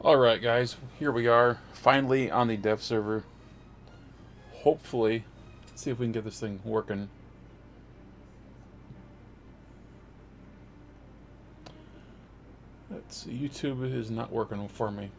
Alright guys, here we are, finally on the dev server. Hopefully, let's see if we can get this thing working. Let's see, YouTube is not working for me.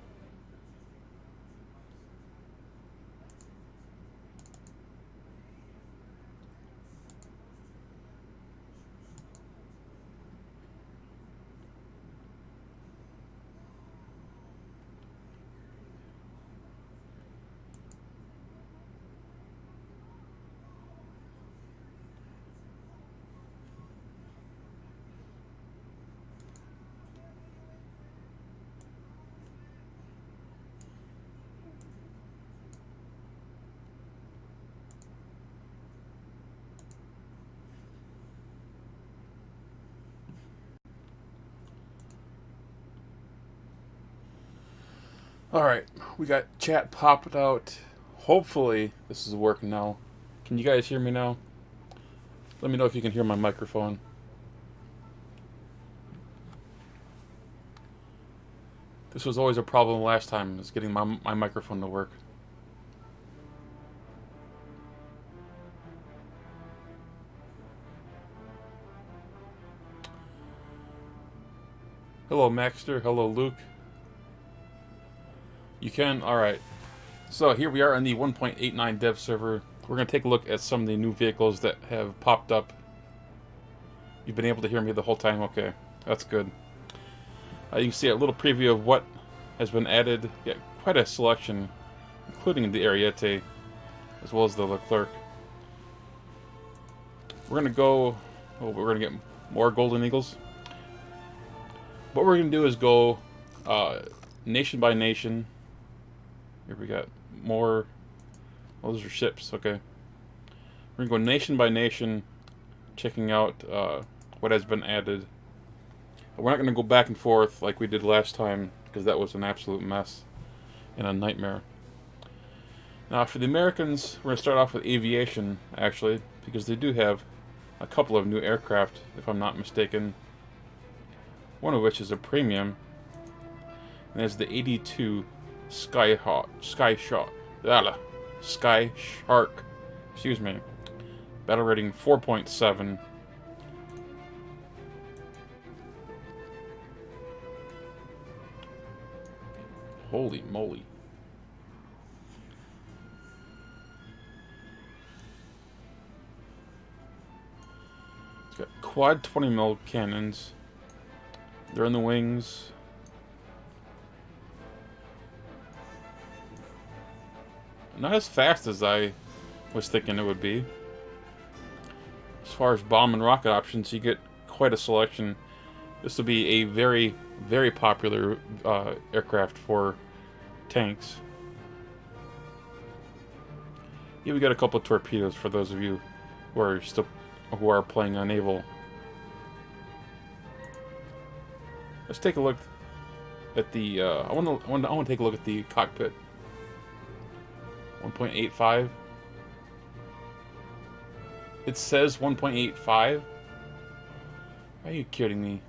Alright, we got chat popped out. Hopefully, this is working now. Can you guys hear me now? Let me know if you can hear my microphone. This was always a problem last time, is getting my microphone to work. Hello Maxter, hello Luke. You can? Alright. So here we are on the 1.89 dev server. We're going to take a look at some of the new vehicles that have popped up. You've been able to hear me the whole time? Okay, that's good. You can see a little preview of what has been added. Yeah, quite a selection, including the Yeti, as well as the Leclerc. We're going to go... Oh, we're going to get more Golden Eagles. What we're going to do is go nation by nation. Here we got more. Oh, those are ships. Okay. We're going to go nation by nation, checking out what has been added. We're not going to go back and forth like we did last time, because that was an absolute mess and a nightmare. Now, for the Americans, we're going to start off with aviation, actually, because they do have a couple of new aircraft, if I'm not mistaken. One of which is a premium, and that's the 82 Sky Shark, excuse me. Battle rating 4.7. Holy moly. It's got quad 20mm cannons. They're in the wings. Not as fast as I was thinking it would be. As far as bomb and rocket options, you get quite a selection. This will be a very, very popular aircraft for tanks. Yeah, we got a couple of torpedoes for those of you who are playing on naval. Let's take a look at the. I want to take a look at the cockpit. 1.85. It says 1.85. Are you kidding me?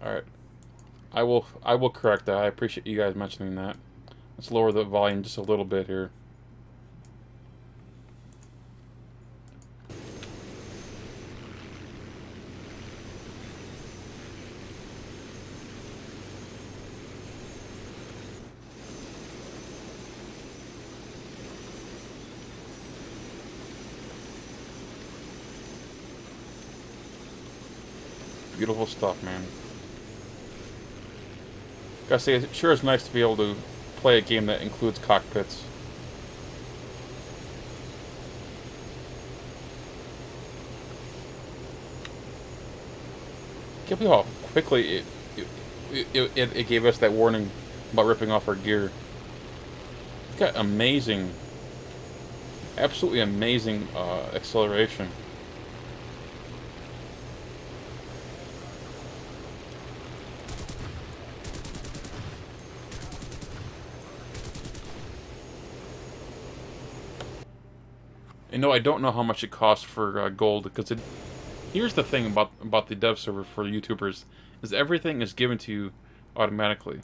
All right. I will correct that. I appreciate you guys mentioning that. Let's lower the volume just a little bit here. Beautiful stuff, man. Gotta say, it sure is nice to be able to play a game that includes cockpits. Can't believe how quickly it gave us that warning about ripping off our gear. It's got amazing, absolutely amazing acceleration. And no, I don't know how much it costs for gold, because it... Here's the thing about the dev server for YouTubers, is everything is given to you automatically.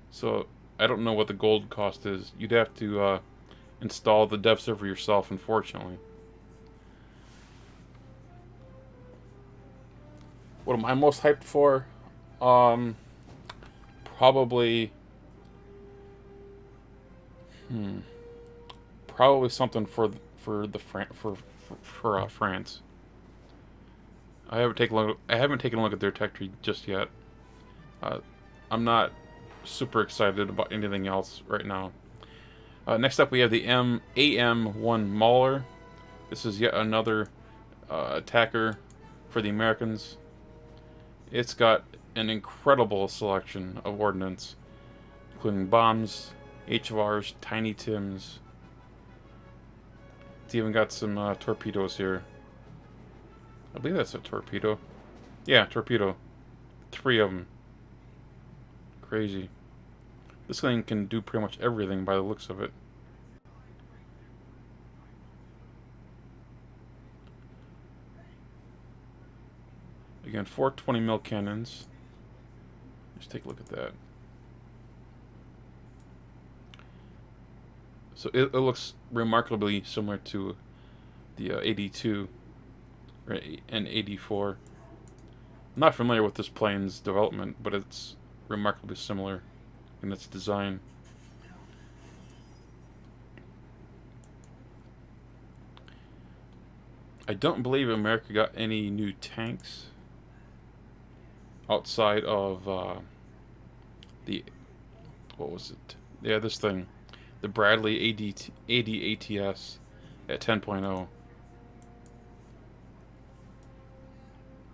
So, I don't know what the gold cost is. You'd have to install the dev server yourself, unfortunately. What am I most hyped for? Probably... Probably something for France. I haven't taken a look at their tech tree just yet. I'm not super excited about anything else right now. Next up, we have the AM-1 Mauler. This is yet another attacker for the Americans. It's got an incredible selection of ordnance, including bombs, HVARs, Tiny Tims. It's even got some torpedoes here. I believe that's a torpedo. Yeah, torpedo. 3 of them. Crazy. This thing can do pretty much everything by the looks of it. Again, 4 20mm cannons. Let's take a look at that. So it looks remarkably similar to the 82 and 84. I'm not familiar with this plane's development, but it's remarkably similar in its design. I don't believe America got any new tanks outside of the... what was it? Yeah, this thing. The Bradley ADATS at 10.0.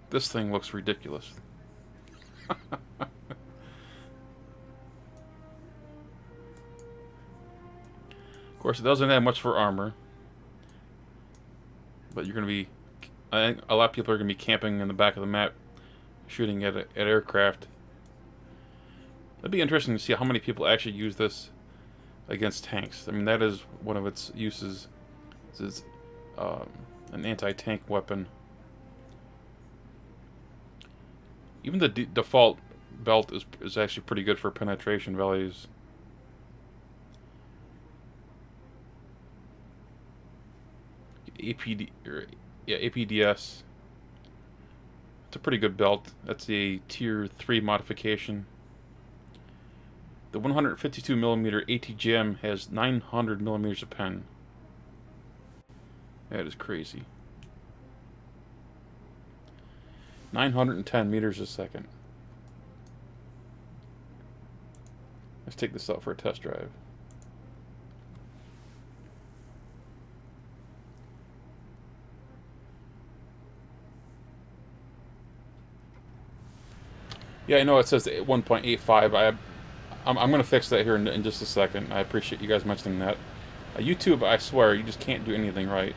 This thing looks ridiculous. Of course, it doesn't have much for armor. But you're going to be... I think a lot of people are going to be camping in the back of the map, shooting at aircraft. It'd be interesting to see how many people actually use this against tanks. I mean, that is one of its uses. Is an anti-tank weapon. Even the default belt is actually pretty good for penetration values. APDS. It's a pretty good belt. That's a tier 3 modification. The 152mm ATGM has 900mm of pen. That is crazy. 910 meters a second. Let's take this out for a test drive. Yeah, I know it says 1.85. I'm going to fix that here in just a second. I appreciate you guys mentioning that. YouTube, I swear, you just can't do anything right.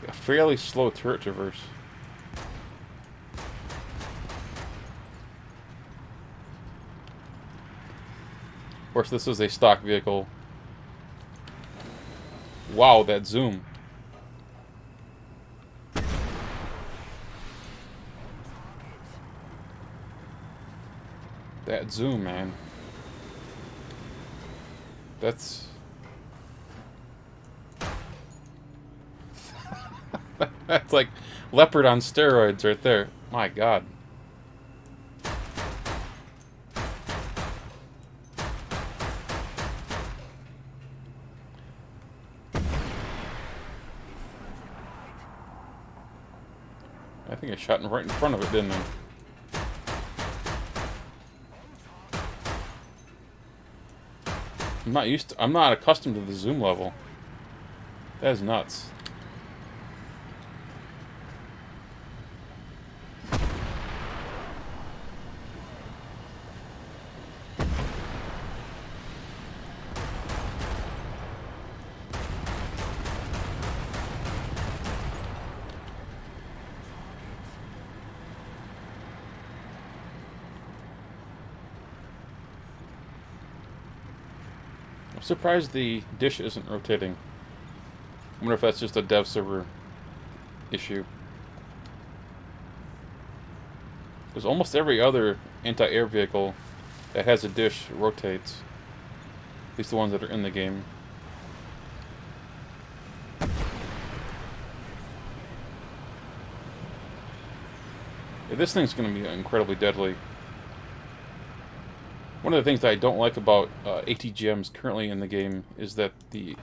A fairly slow turret traverse. Of course, this is a stock vehicle. Wow, that zoom. That zoom, man. That's... That's like Leopard on steroids right there. My God. I think I shot right in front of it, didn't I? I'm not accustomed to the zoom level. That is nuts. surprised the dish isn't rotating. I wonder if that's just a dev server issue. Because almost every other anti-air vehicle that has a dish rotates. At least the ones that are in the game. Yeah, this thing's going to be incredibly deadly. One of the things that I don't like about ATGMs currently in the game is that the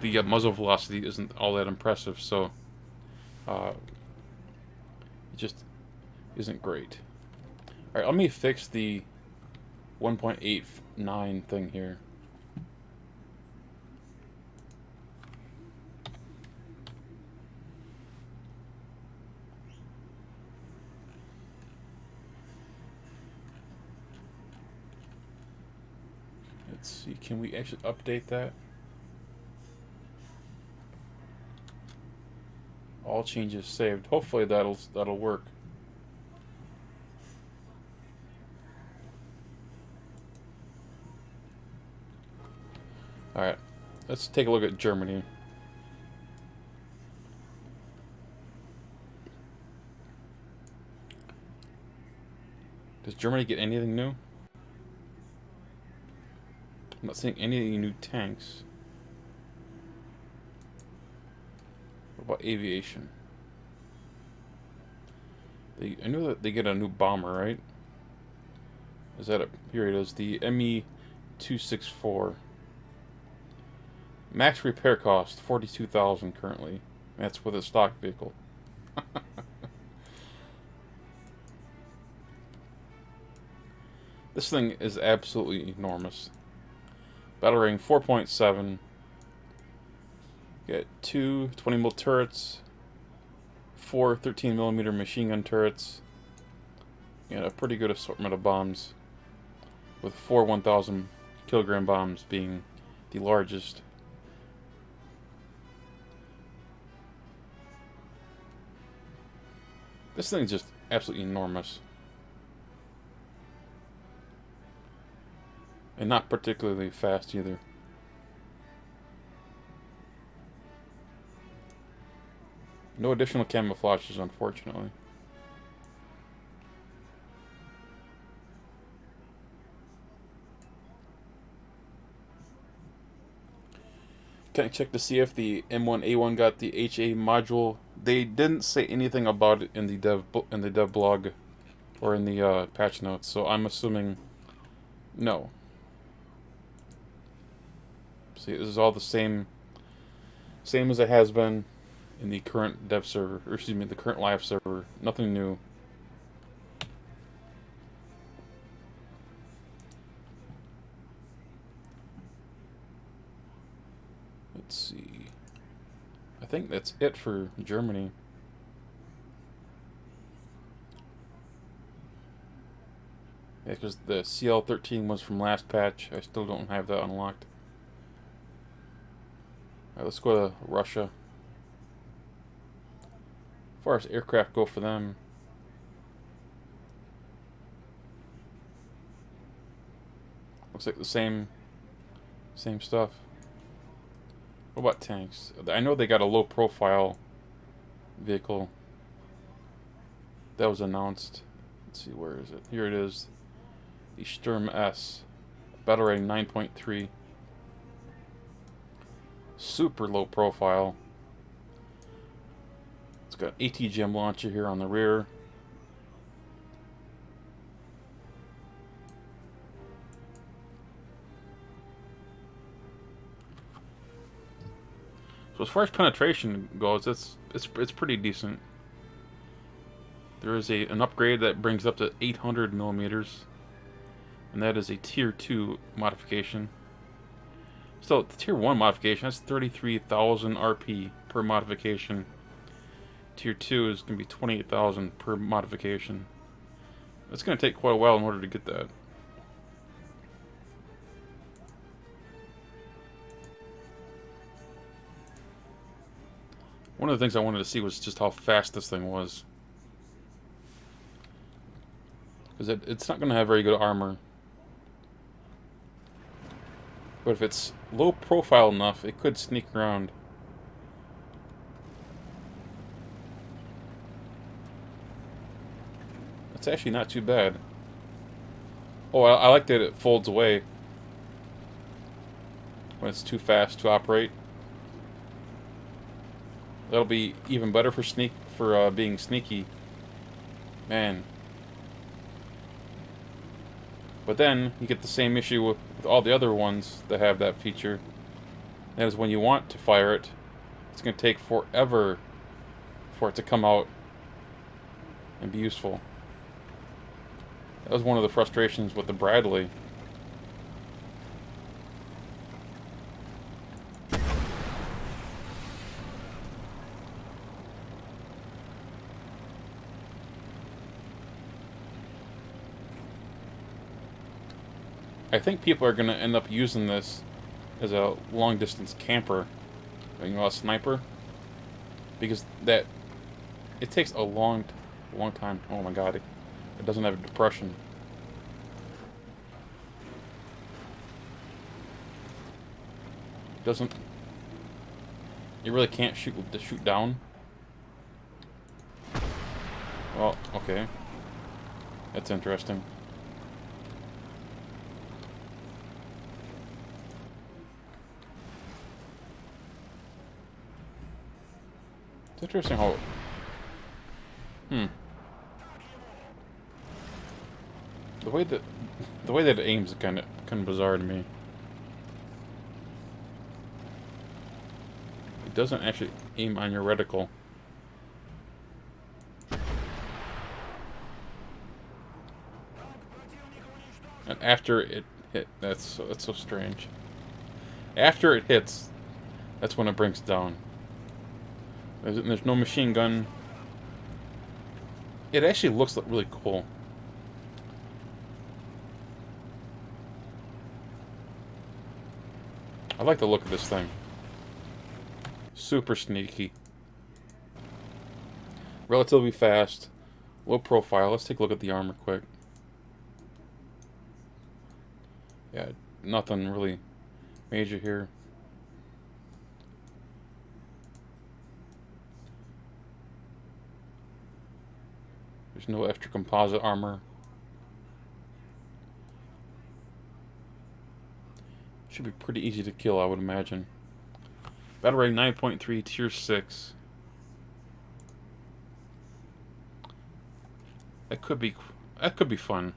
muzzle velocity isn't all that impressive, so it just isn't great. Alright, let me fix the 1.89 thing here. Let's see, can we actually update that? All changes saved. Hopefully that'll work. Alright, let's take a look at Germany. Does Germany get anything new? I'm not seeing any new tanks. What about aviation? I know that they get a new bomber, right? Is that here it is, the ME-264. Max repair cost, 42,000 currently. That's with a stock vehicle. This thing is absolutely enormous. Battle rating 4.7. Got two 20mm turrets, four 13mm machine gun turrets, and a pretty good assortment of bombs, with four 1,000 kilogram bombs being the largest. This thing's just absolutely enormous. And not particularly fast either. No additional camouflages, unfortunately. Can I check to see if the M1A1 got the HA module? They didn't say anything about it in the dev blog or in the patch notes, so I'm assuming no. See, this is all the same as it has been in the current dev server, or excuse me, the current live server. Nothing new. Let's see. I think that's it for Germany. Yeah, because the CL13 was from last patch. I still don't have that unlocked. Alright, let's go to Russia. As far as aircraft go for them, looks like the same stuff. What about tanks? I know they got a low profile vehicle that was announced. Let's see, where is it? Here it is. The Sturm S. Battle rating 9.3. Super low profile. It's got ATGM launcher here on the rear. So as far as penetration goes, it's pretty decent. There is an upgrade that brings up to 800 millimeters, and that is a tier 2 modification. So the tier 1 modification, that's 33,000 RP per modification. Tier 2 is going to be 28,000 per modification. It's going to take quite a while in order to get that. One of the things I wanted to see was just how fast this thing was. Because it's not going to have very good armor. But if it's low profile enough, it could sneak around. It's actually not too bad. Oh, I like that it folds away when it's too fast to operate. That'll be even better for being sneaky. Man. But then you get the same issue with all the other ones that have that feature. That is, when you want to fire it, it's going to take forever for it to come out and be useful. That was one of the frustrations with the Bradley. I think people are going to end up using this as a long-distance camper, you know, a sniper, because it takes a long time. Oh my god, it doesn't have depression. Doesn't. You really can't shoot down. Well, okay, that's interesting. It's interesting how. The way that it aims is kind of bizarre to me. It doesn't actually aim on your reticle. And after it hit, that's so strange. After it hits, that's when it brings it down. There's no machine gun. It actually looks really cool. I like the look of this thing. Super sneaky. Relatively fast. Low profile. Let's take a look at the armor quick. Yeah, nothing really major here. There's no extra composite armor. Should be pretty easy to kill, I would imagine. Battle rating 9.3, tier 6. That could be fun.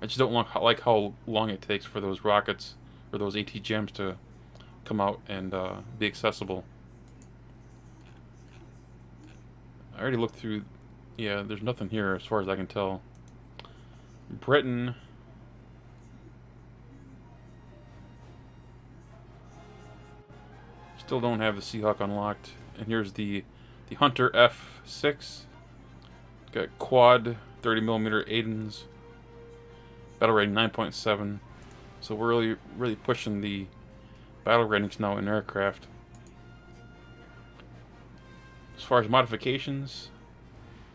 I just don't like how long it takes for those rockets or those AT gems to come out and be accessible. I already looked through. Yeah, there's nothing here as far as I can tell. Britain. Still don't have the Seahawk unlocked. And here's the Hunter F6. Got quad 30mm Aidens. Battle rating 9.7. So we're really pushing the battle ratings now in aircraft. As far as modifications,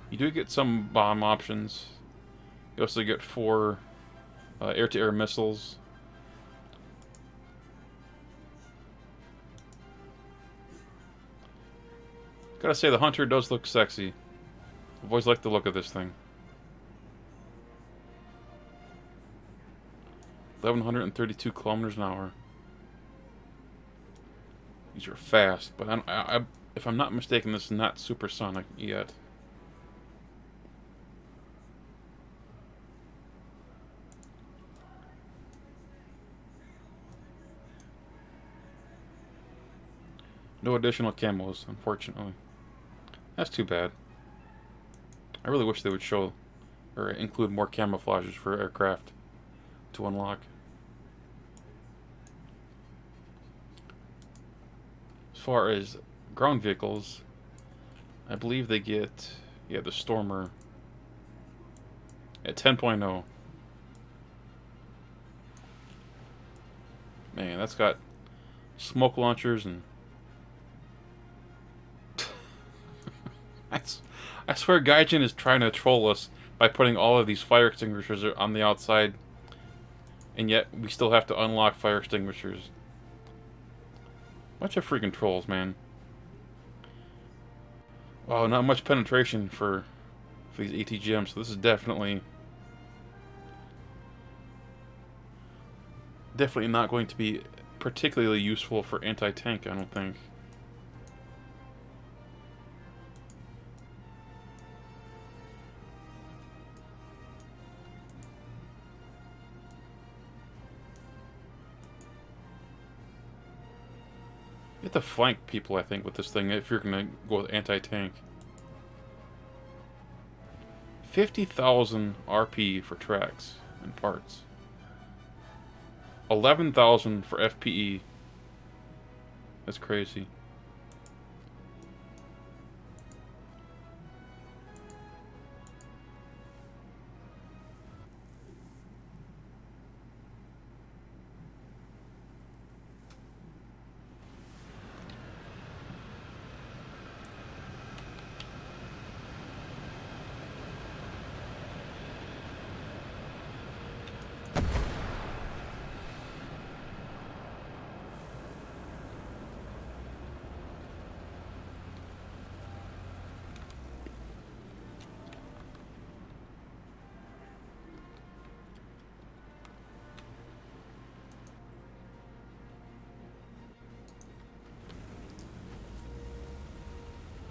you do get some bomb options. You also get 4 air-to-air missiles. Gotta say, the Hunter does look sexy. I've always liked the look of this thing. 1,132 kilometers an hour. These are fast, but if I'm not mistaken, this is not supersonic yet. No additional camos, unfortunately. That's too bad. I really wish they would show or include more camouflages for aircraft to unlock. As far as ground vehicles, I believe they get, yeah, the Stormer at 10.0. Man, that's got smoke launchers and I swear Gaijin is trying to troll us by putting all of these fire extinguishers on the outside. And yet, we still have to unlock fire extinguishers. Bunch of freaking trolls, man. Oh, not much penetration for these ATGMs, so this is definitely not going to be particularly useful for anti-tank, I don't think. You have to flank people, I think, with this thing if you're going to go with anti-tank. 50,000 RP for tracks and parts. 11,000 for FPE. That's crazy.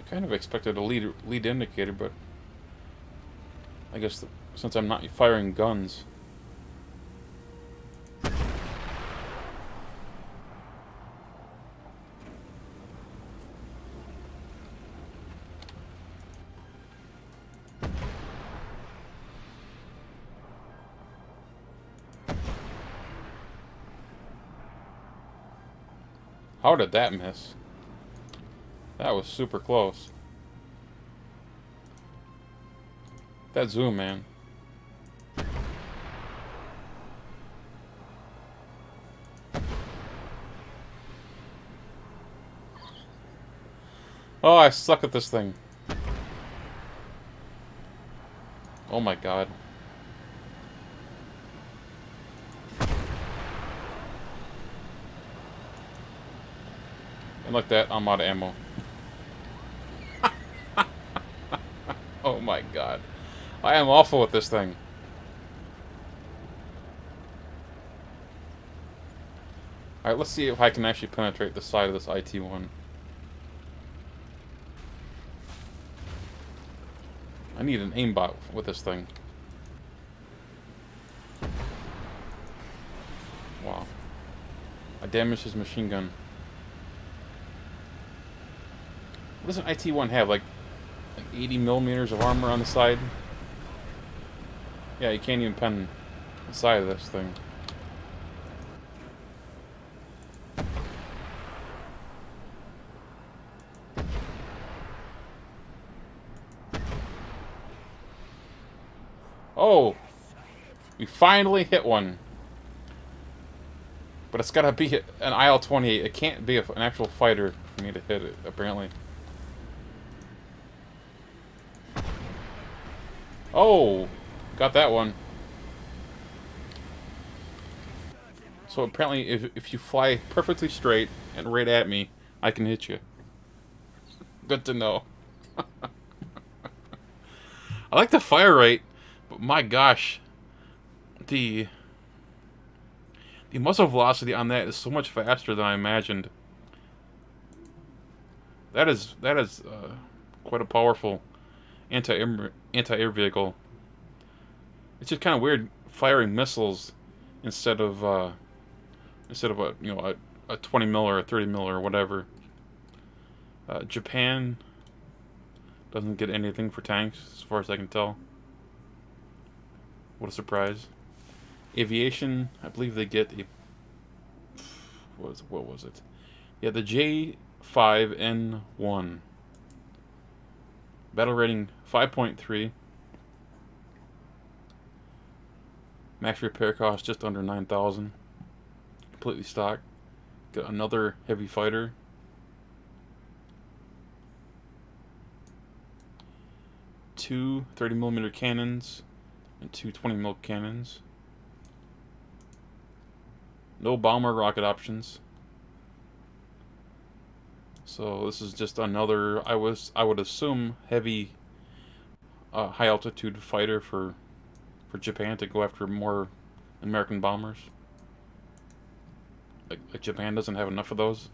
Kind of expected a lead indicator, but I guess since I'm not firing guns. How did that miss? That was super close. That zoom, man. Oh, I suck at this thing. Oh my god. And like that, I'm out of ammo. Oh my god. I am awful with this thing. Alright, let's see if I can actually penetrate the side of this IT-1. I need an aimbot with this thing. Wow. I damaged his machine gun. What does an IT-1 have? Like 80 millimeters of armor on the side? Yeah, you can't even pen the side of this thing. Oh! We finally hit one. But it's gotta be an IL-28. It can't be an actual fighter for me to hit it, apparently. Oh! Got that one. So apparently if you fly perfectly straight and right at me, I can hit you. Good to know. I like the fire rate, but my gosh, the muzzle velocity on that is so much faster than I imagined. That is quite a powerful anti-air vehicle. It's just kind of weird firing missiles instead of a 20 mil or a 30 mil or whatever. Japan doesn't get anything for tanks, as far as I can tell. What a surprise. Aviation, I believe they get a... What was it? Yeah, the J5N1. Battle rating 5.3. Max repair cost just under 9,000. Completely stock. Got another heavy fighter. Two 30mm cannons and two 20mm cannons. No bomber rocket options. So this is just another, I would assume, heavy, high altitude fighter for Japan to go after more American bombers. Like Japan doesn't have enough of those.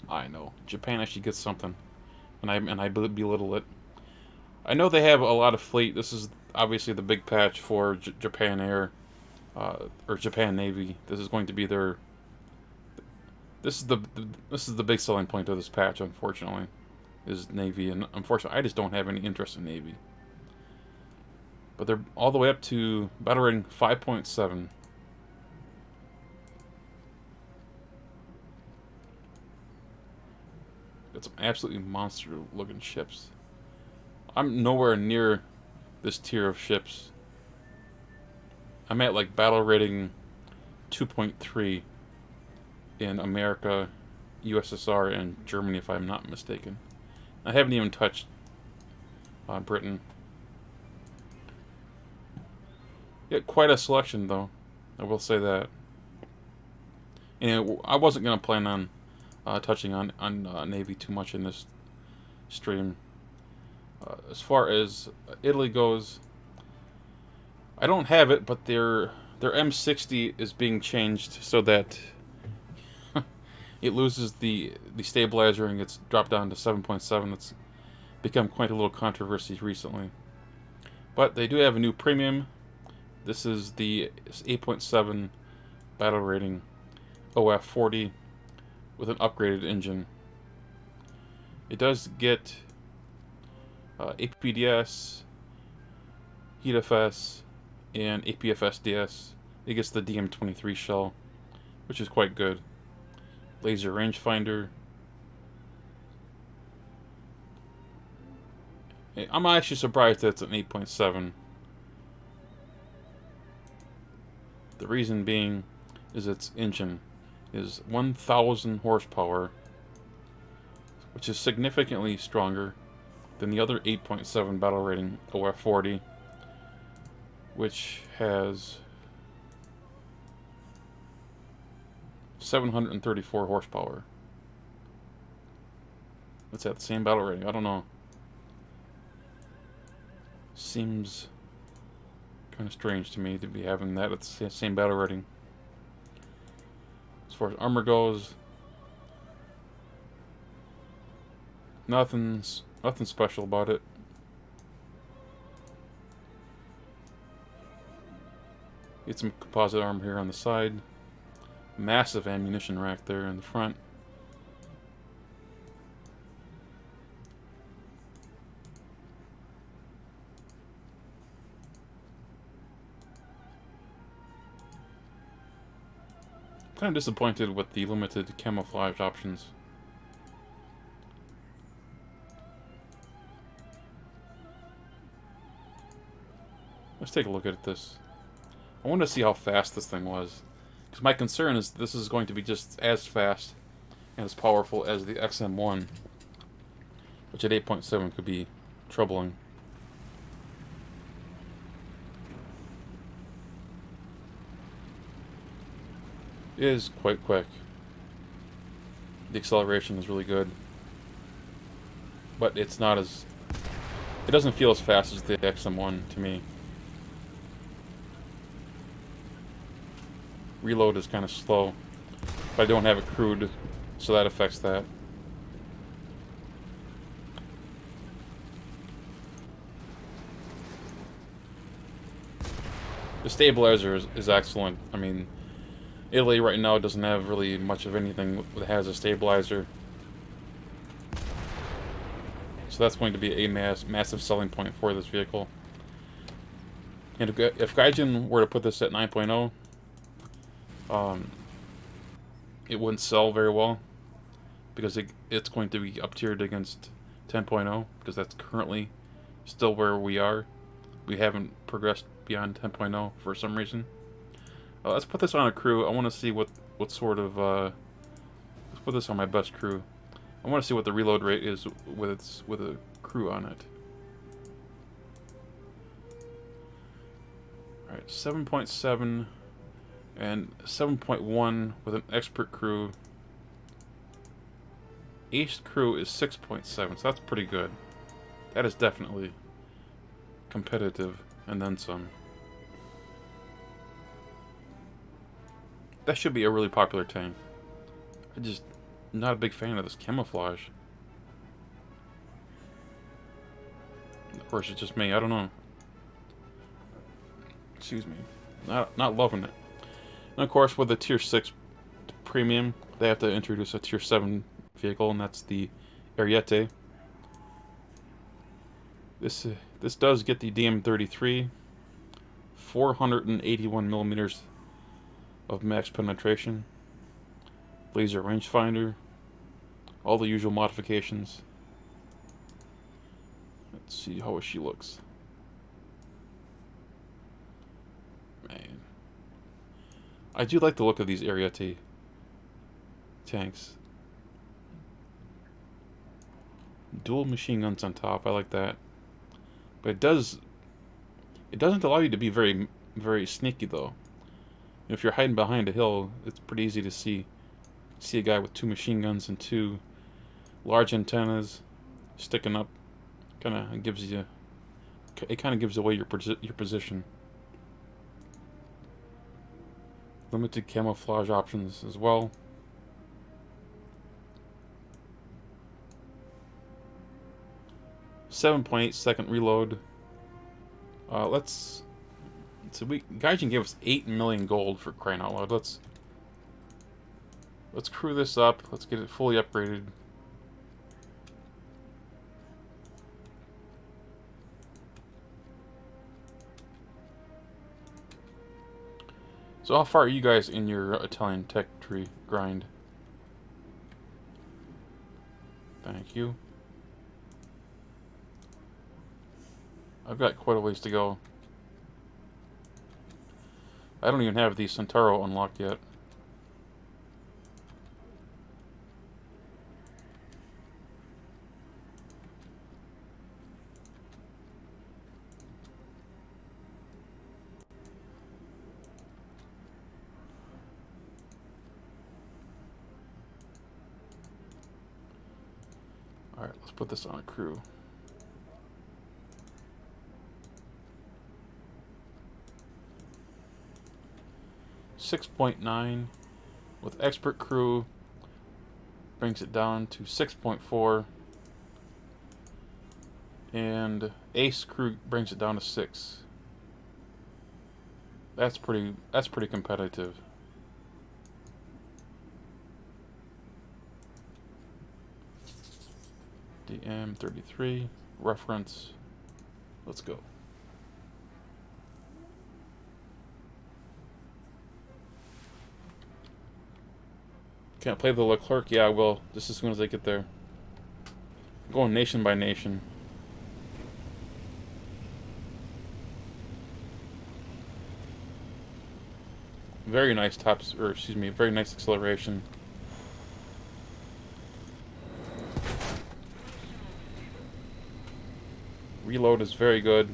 I know Japan actually gets something, and I belittle it. I know they have a lot of fleet. This is obviously the big patch for Japan Air, or Japan Navy. This is going to be their. This is the big selling point of this patch. Unfortunately, is Navy, and unfortunately, I just don't have any interest in Navy. But they're all the way up to battle rating 5.7. Got some absolutely monster-looking ships. I'm nowhere near this tier of ships. I'm at like battle rating 2.3 in America, USSR, and Germany, if I'm not mistaken. I haven't even touched Britain. Yeah, quite a selection, though. I will say that. And I wasn't going to plan on touching on Navy too much in this stream. As far as Italy goes, I don't have it, but their M60 is being changed so that it loses the stabilizer and gets dropped down to 7.7. That's become quite a little controversy recently. But they do have a new premium. This is the 8.7 battle rating OF40 with an upgraded engine. It does get APDS, HeatFS, and APFSDS. It gets the DM23 shell, which is quite good. Laser rangefinder. I'm actually surprised that it's an 8.7. The reason being is its engine is 1,000 horsepower, which is significantly stronger than the other 8.7 battle rating OF40, which has 734 horsepower. It's at the same battle rating. I don't know. Seems kind of strange to me to be having that at the same battle rating. As far as armor goes, nothing special about it. Get some composite armor here on the side. Massive ammunition rack there in the front. Kind of disappointed with the limited camouflage options. Let's take a look at this. I want to see how fast this thing was. Because my concern is this is going to be just as fast and as powerful as the XM1. Which at 8.7 could be troubling. It is quite quick. The acceleration is really good. But it's not as... It doesn't feel as fast as the XM1 to me. Reload is kind of slow. But I don't have it crewed, so that affects that. The stabilizer is excellent. I mean, Italy right now doesn't have really much of anything that has a stabilizer. So that's going to be a massive selling point for this vehicle. And if Gaijin were to put this at 9.0, it wouldn't sell very well. Because it's going to be up-tiered against 10.0, because that's currently still where we are. We haven't progressed beyond 10.0 for some reason. Let's put this on a crew. I want to see what sort of... let's put this on my best crew. I want to see what the reload rate is with a crew on it. Alright, 7.7 And 7.1 with an expert crew. Ace crew is 6.7, so that's pretty good. That is definitely competitive, and then some. That should be a really popular tank. I'm just not a big fan of this camouflage. Of course, it's just me. I don't know. Excuse me. Not loving it. And of course, with the Tier 6 premium, they have to introduce a Tier 7 vehicle, and that's the Yeti. This does get the DM33, 481 millimeters of max penetration, laser rangefinder, all the usual modifications. Let's see how she looks. Man, I do like the look of these Ariete tanks. Dual machine guns on top, I like that. But it doesn't allow you to be very sneaky though. If you're hiding behind a hill, it's pretty easy to see a guy with 2 machine guns and 2 large antennas sticking up. It kind of gives away your position. Limited camouflage options as well. .8-second reload. Gaijin gave us 8 million gold for crying out loud. Let's crew this up. Let's get it fully upgraded. So how far are you guys in your Italian tech tree grind? Thank you. I've got quite a ways to go. I don't even have the Centauro unlocked yet. Alright, let's put this on a crew. .9 with expert crew brings it down to 6.4, and ace crew brings it down to 6. That's pretty competitive. DM33 reference. Let's go. Can't play the Leclerc? Yeah, I will, just as soon as I get there. I'm going nation by nation. Very nice very nice acceleration. Reload is very good.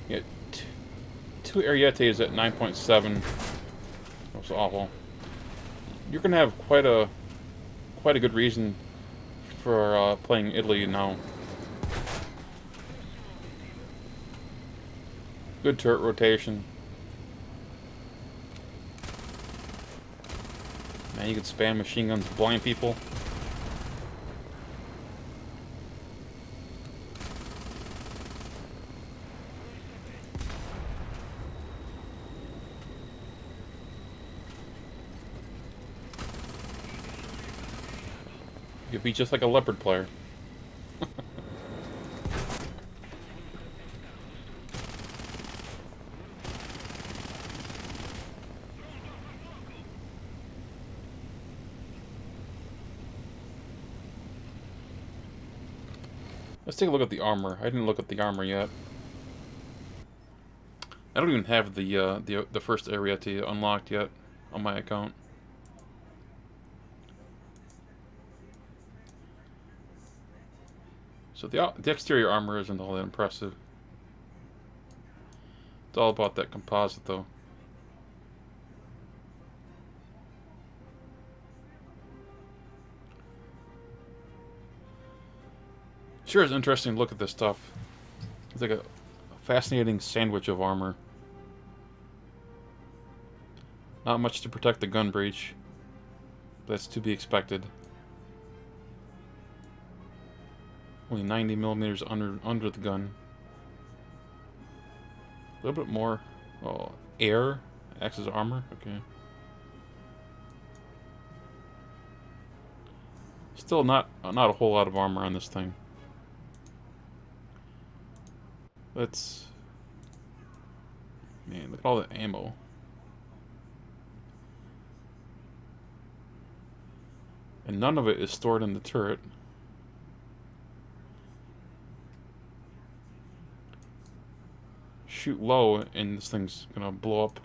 Yeah, 2 Arietes at 9.7. That's awful. You're gonna have quite a good reason for playing Italy now. Good turret rotation. Man, you can spam machine guns to blind people. You'd be just like a leopard player. Let's take a look at the armor. I didn't look at the armor yet. I don't even have the first Ariete unlocked yet on my account. So the exterior armor isn't all that impressive. It's all about that composite, though. Sure is interesting to look at this stuff. It's like a fascinating sandwich of armor. Not much to protect the gun breech. That's to be expected. Only 90 millimeters under the gun. A little bit more. Oh, air acts as armor. Okay. Still not a whole lot of armor on this thing. Let's. Man, look at all the ammo. And none of it is stored in the turret. Shoot low and this thing's gonna blow up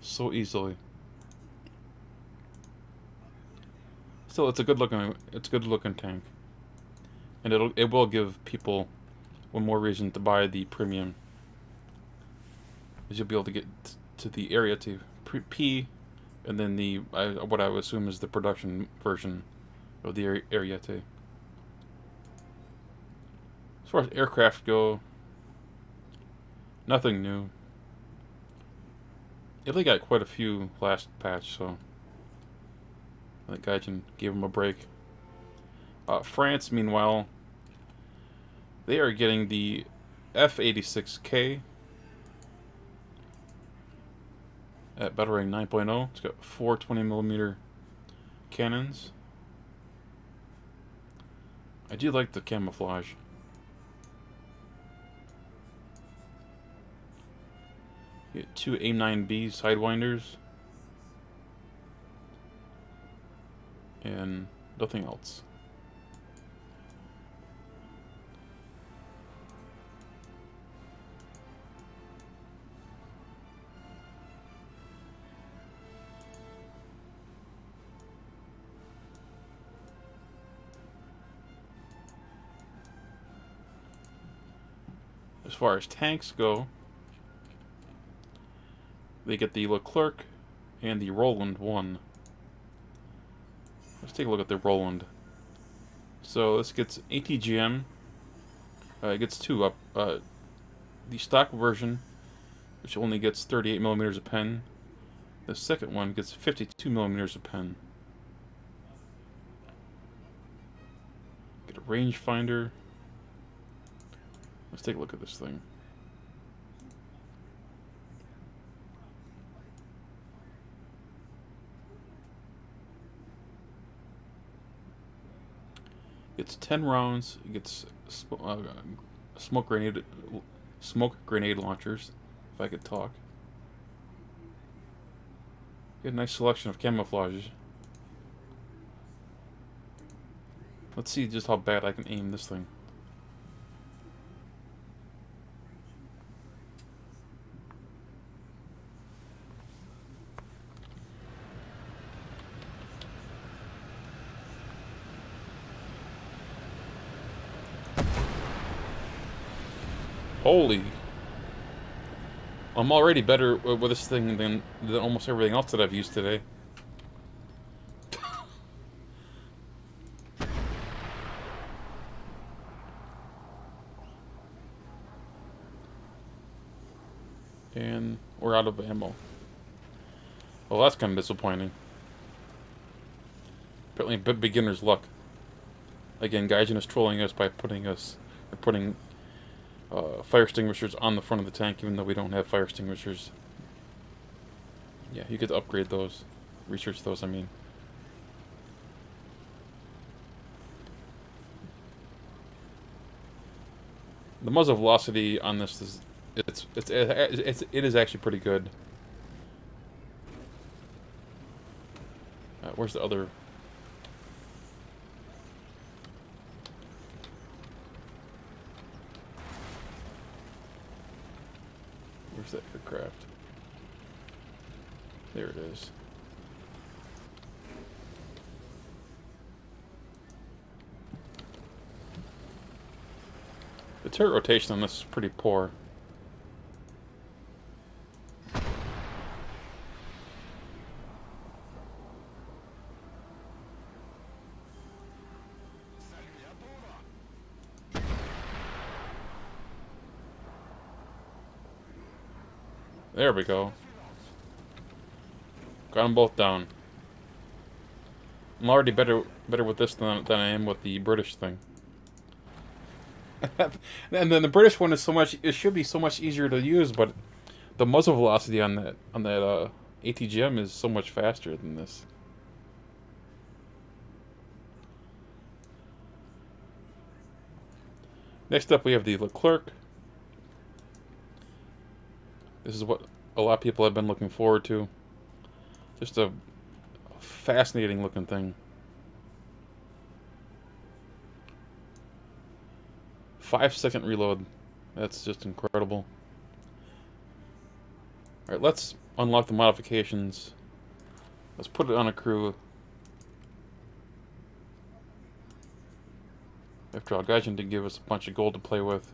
so easily. Still, it's a good looking tank. And it will give people one more reason to buy the premium. Is you'll be able to get to the area to P, and then the what I would assume is the production version of the area to. As far as aircraft go, nothing new. Italy got quite a few last patch, so I think Gaijin gave them a break. France, meanwhile, they are getting the F-86K at battle rating 9.0. It's got 4 20mm cannons. I do like the camouflage. You get 2 AIM-9B Sidewinders. And nothing else. As far as tanks go, they get the Leclerc and the Roland 1. Let's take a look at the Roland. So this gets ATGM. It gets 2 up. The stock version, which only gets 38mm a pen. The second one gets 52mm a pen. Get a rangefinder. Let's take a look at this thing. It's 10 rounds. It gets smoke grenade launchers. If I could talk. Get a nice selection of camouflages. Let's see just how bad I can aim this thing. Holy. I'm already better with this thing than almost everything else that I've used today. And we're out of ammo. Well, that's kind of disappointing. Apparently beginner's luck. Again, Gaijin is trolling us by putting fire extinguishers on the front of the tank, even though we don't have fire extinguishers. Yeah, you could upgrade those. Research those, I mean. The muzzle velocity on this is it is actually pretty good. Where's the other? Where's that aircraft? There it is. The turret rotation on this is pretty poor. There we go. Got them both down. I'm already better with this than I am with the British thing. And then the British one is so much. It should be so much easier to use, but the muzzle velocity on that ATGM is so much faster than this. Next up, we have the Leclerc. This is what a lot of people have been looking forward to. Just a fascinating looking thing. 5-second reload. That's just incredible. Alright, let's unlock the modifications. Let's put it on a crew. After all, Gaijin did give us a bunch of gold to play with.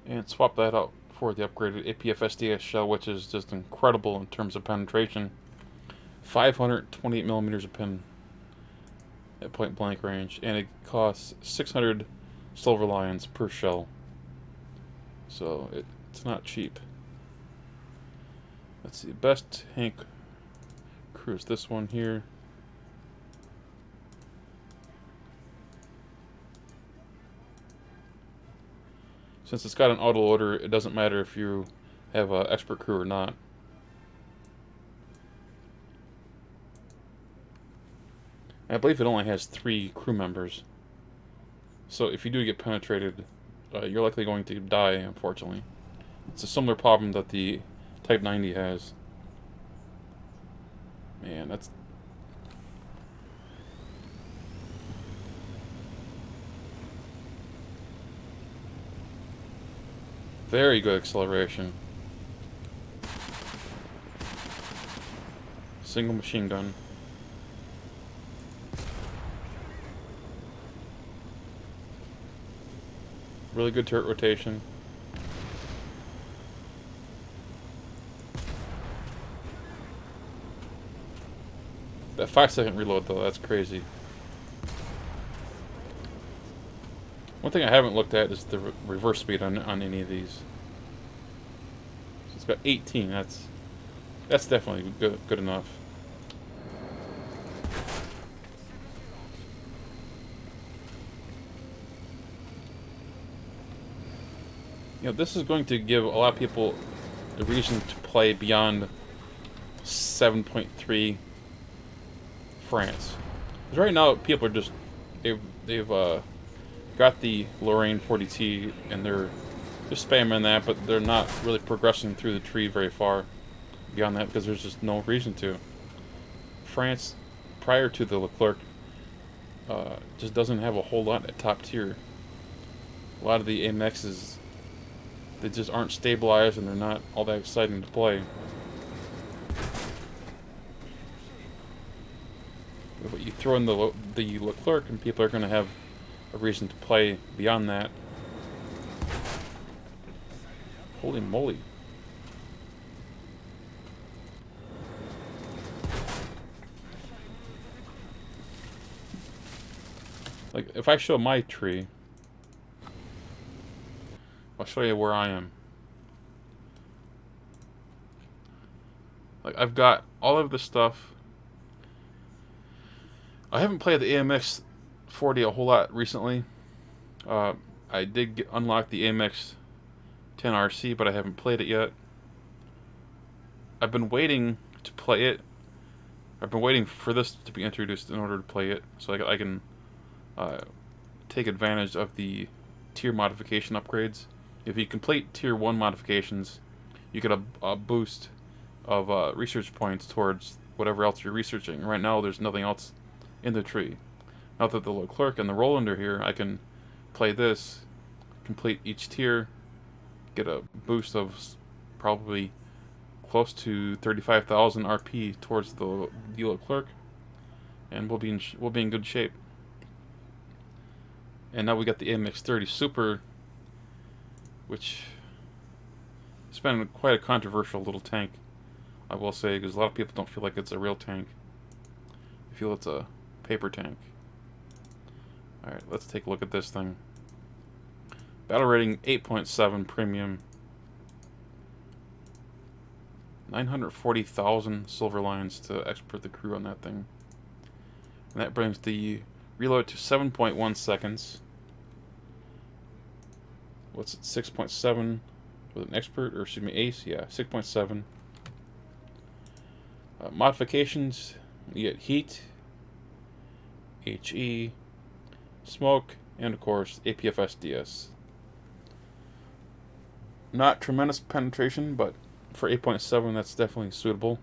And swap that out for the upgraded APF SDS shell, which is just incredible in terms of penetration. 528 millimeters of pin at point blank range, and it costs 600 silver lions per shell. So it's not cheap. Let's see, best tank crew is this one here. Since it's got an auto loader, it doesn't matter if you have an expert crew or not. I believe it only has 3 crew members. So if you do get penetrated, you're likely going to die, unfortunately. It's a similar problem that the Type 90 has. Man, that's... very good acceleration. Single machine gun. Really good turret rotation. That 5-second reload though, that's crazy. One thing I haven't looked at is the reverse speed on any of these. So it's got 18. That's definitely good enough. You know, this is going to give a lot of people the reason to play beyond 7.3 France. Because right now people are just they've got the Lorraine 40T and they're just spamming that, but they're not really progressing through the tree very far beyond that because there's just no reason to. France, prior to the Leclerc, just doesn't have a whole lot at top tier. A lot of the AMXs, they just aren't stabilized and they're not all that exciting to play. But you throw in the Leclerc and people are going to have a reason to play beyond that. Holy moly. Like, if I show my tree, I'll show you where I am. Like, I've got all of this stuff. I haven't played the AMX 40 a whole lot recently. I did unlock the AMX 10RC, but I haven't played it yet. I've been waiting to play it. I've been waiting for this to be introduced in order to play it, so I can take advantage of the tier modification upgrades. If you complete tier 1 modifications, you get a boost of research points towards whatever else you're researching. Right now, there's nothing else in the tree. Now that the Leclerc and the Roland are here, I can play this, complete each tier, get a boost of probably close to 35,000 RP towards the Leclerc, and we'll be in good shape. And now we got the AMX30 Super, which has been quite a controversial little tank, I will say, because a lot of people don't feel like it's a real tank. They feel it's a paper tank. Alright, let's take a look at this thing. Battle rating 8.7 premium. 940,000 silver lines to expert the crew on that thing. And that brings the reload to 7.1 seconds. What's it, 6.7 with an expert, or excuse me, ace? Yeah, 6.7. Modifications, you get heat, HE, smoke, and of course APFSDS. Not tremendous penetration, but for 8.7 that's definitely suitable.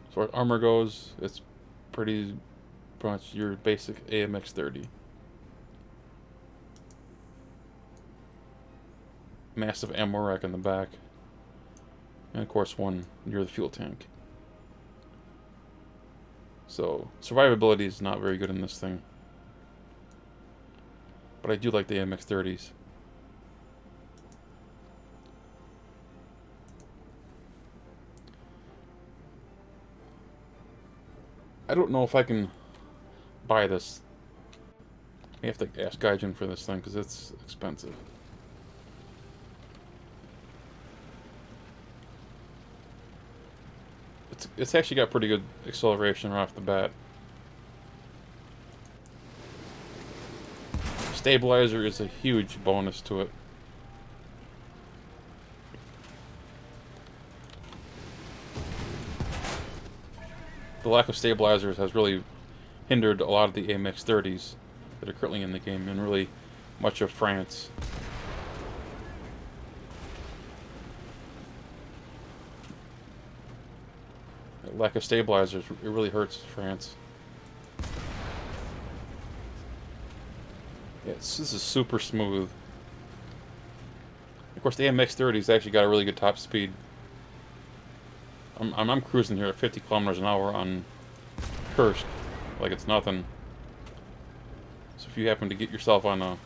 As far as armor goes, it's pretty much your basic AMX30. Massive ammo rack in the back. And of course one near the fuel tank. So survivability is not very good in this thing. But I do like the AMX30s. I don't know if I can buy this. I have to ask Gaijin for this thing because it's expensive. It's actually got pretty good acceleration right off the bat. Stabilizer is a huge bonus to it. The lack of stabilizers has really hindered a lot of the AMX30s that are currently in the game, and really much of France. The lack of stabilizers, it really hurts France. Yeah, this is super smooth. Of course, the AMX30's actually got a really good top speed. I'm cruising here at 50 kilometers an hour on Kursk, like it's nothing. So if you happen to get yourself on a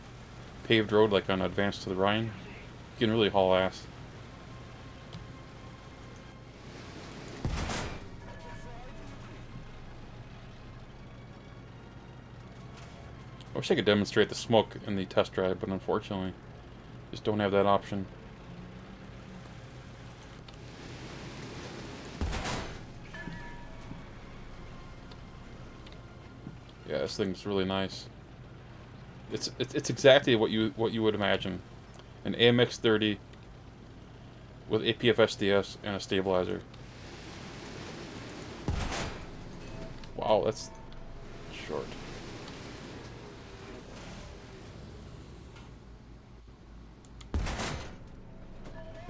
paved road, like on Advance to the Rhine, you can really haul ass. I wish I could demonstrate the smoke in the test drive, but unfortunately, just don't have that option. Yeah, this thing's really nice. It's exactly what you would imagine, an AMX30 with APFSDS and a stabilizer. Wow, that's short.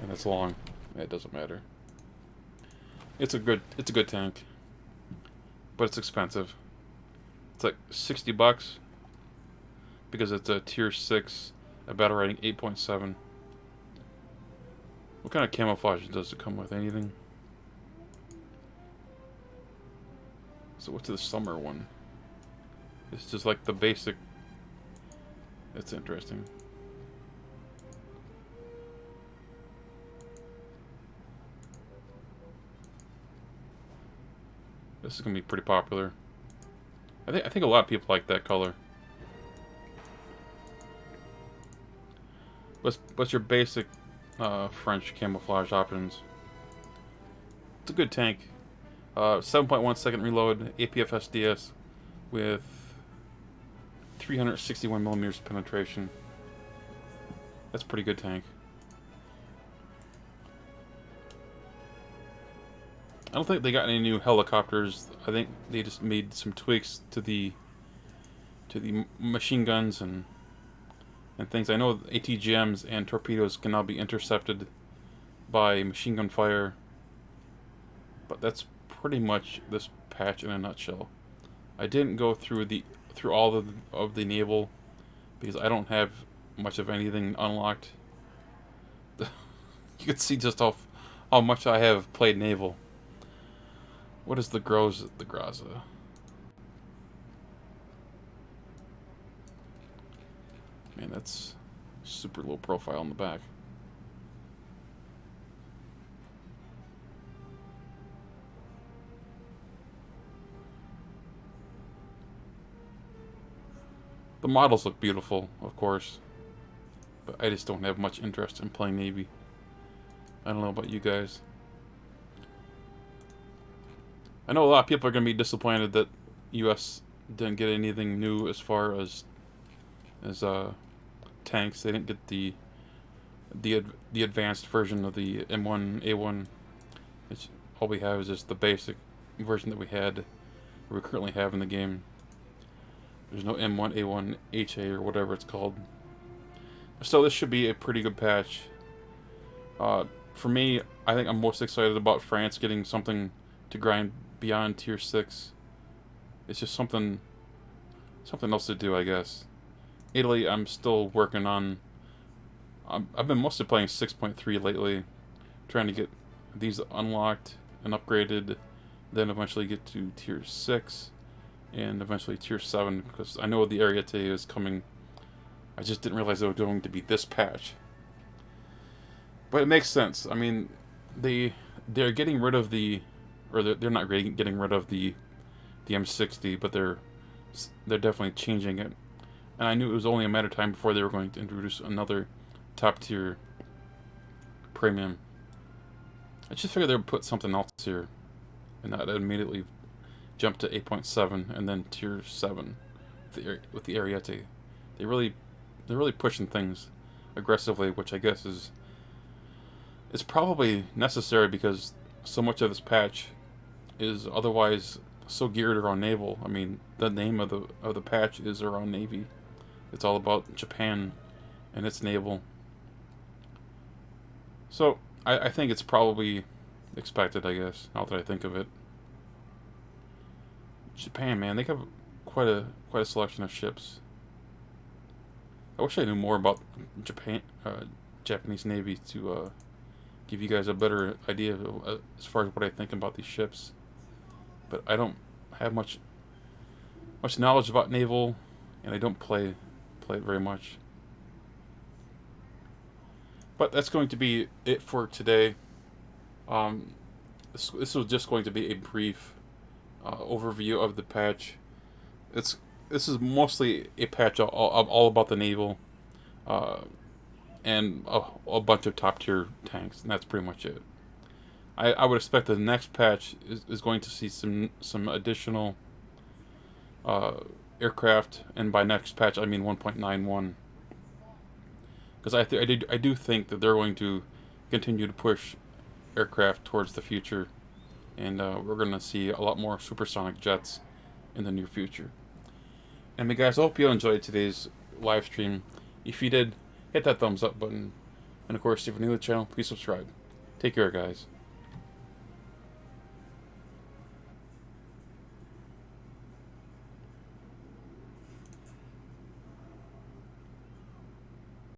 And it's long. It doesn't matter. It's a good tank, but it's expensive. It's like $60 because it's a tier 6, a battle rating 8.7. What kind of camouflage does it come with? Anything? So what's the summer one? It's just like the basic. It's interesting. This is gonna be pretty popular. I think a lot of people like that color. What's your basic French camouflage options? It's a good tank. 7.1 second reload, APFSDS with 361 millimeters penetration. That's a pretty good tank. I don't think they got any new helicopters. I think they just made some tweaks to the machine guns and and things. I know ATGMs and torpedoes can now be intercepted by machine gun fire, but that's pretty much this patch in a nutshell. I didn't go through all of the naval because I don't have much of anything unlocked. You can see just how much I have played naval. What is the Graza? Man, that's super low profile in the back. The models look beautiful, of course, but I just don't have much interest in playing Navy. I don't know about you guys. I know a lot of people are going to be disappointed that U.S. didn't get anything new as far as tanks. They didn't get the advanced version of the M1 A1. All we have is just the basic version that we currently have in the game. There's no M1 A1 HA or whatever it's called. So this should be a pretty good patch. For me, I think I'm most excited about France getting something to grind beyond tier 6. It's just something else to do, I guess. Italy, I'm still working on. I've been mostly playing 6.3 lately, trying to get these unlocked and upgraded, then eventually get to tier 6, and eventually tier 7, because I know the Ariete is coming. I just didn't realize it was going to be this patch. But it makes sense. I mean, they're getting rid of they're not getting rid of the M60, but they're definitely changing it. And I knew it was only a matter of time before they were going to introduce another top tier premium. I just figured they would put something else here, and that immediately jump to 8.7 and then tier 7 with the Ariete. They're really pushing things aggressively, which I guess is probably necessary because so much of this patch is otherwise so geared around naval. I mean, the name of the patch is around Navy. It's all about Japan and its naval. So I think it's probably expected, I guess, now that I think of it. Japan, man, they have quite a selection of ships. I wish I knew more about Japanese Navy to give you guys a better idea of, as far as what I think about these ships. But I don't have much knowledge about naval, and I don't play it very much. But that's going to be it for today. This was just going to be a brief overview of the patch. This is mostly a patch all about the naval, and a bunch of top tier tanks, and that's pretty much it. I would expect the next patch is going to see some additional aircraft, and by next patch I mean 1.91, because I do think that they're going to continue to push aircraft towards the future, and we're going to see a lot more supersonic jets in the near future. And guys, I hope you enjoyed today's live stream. If you did, hit that thumbs up button, and of course, if you're new to the channel, please subscribe. Take care, guys.